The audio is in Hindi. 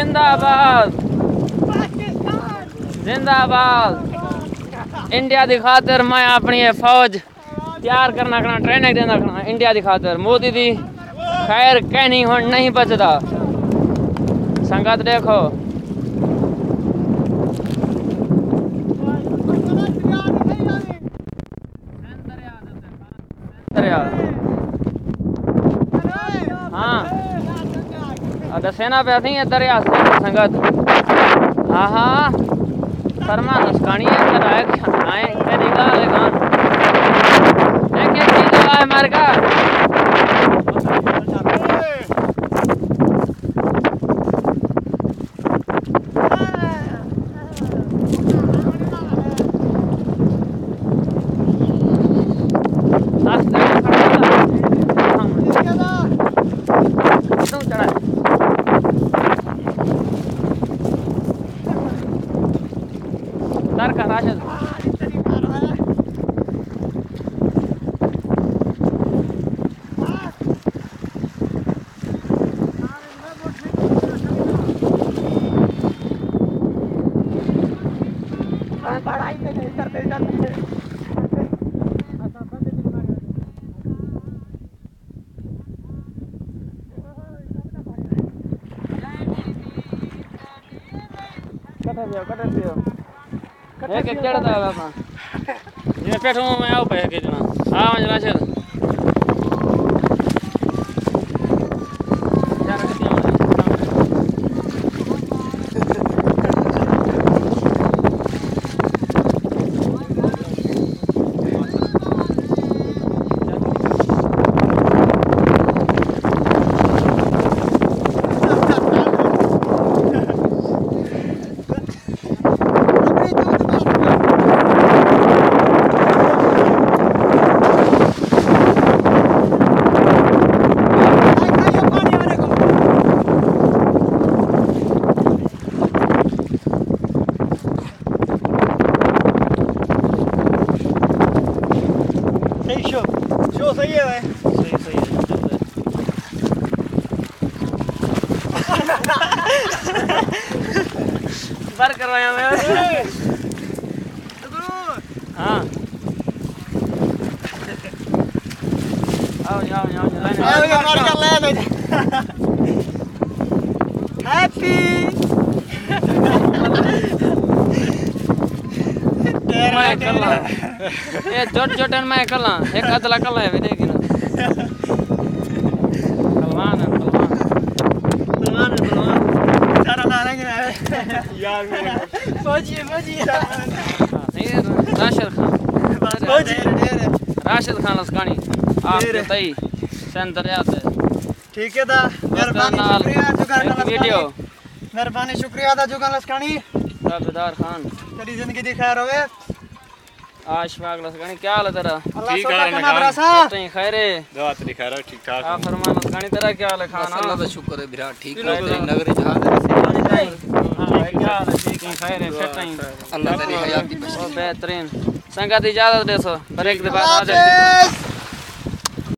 जिंदाबाद जिंदाबाद। इंडिया दी खातर मैं अपनी फौज तैयार करना करना ट्रेनिंग देना करना इंडिया दी खातर। मोदी दी खैर कहनी हुण नहीं बचदा। संगत देखो हाँ दसेना पे नहीं है दरिया संगत। हाँ हाँ शर्मा नस्कानी है मार का का राशन कटर पियो एक एक चढ़ता है बापा ये पेठों में आओ पे के जना आ जना चल शो सही है भाई सही है बार करवाया मैं हाँ आओ हैप्पी मैं कल्ला ये छोटन मैं कल्ला एक अदला कल्ला है देखी ना पहलवान सारा नारा गिरा है यार मेरे फौजी नहीं राशिद खान फौजी राशिद खान लस्कानी आप तई सेंटर आते ठीक है दा मेहरबानी शुक्रिया जुगान वीडियो मेहरबानी शुक्रिया दा जुगान लस्कानी ताबेदार खान तेरी जिंदगी दी खैर होवे आशफाक लस्कानी क्या हाल है तेरा ठीक है तई खैर है दुआ तेरी खैर ठीक ठाक आप फरमान लस्कानी तेरा क्या हाल है खान अल्लाह का शुक्र है विराट ठीक है नगरी जहाज है हां क्या हाल है ठीक है खैर है फिट नहीं अल्लाह तेरी हयात दी बख्शे बेहतरीन संगत इजाजत दे सो ब्रेक के बाद आ जाए।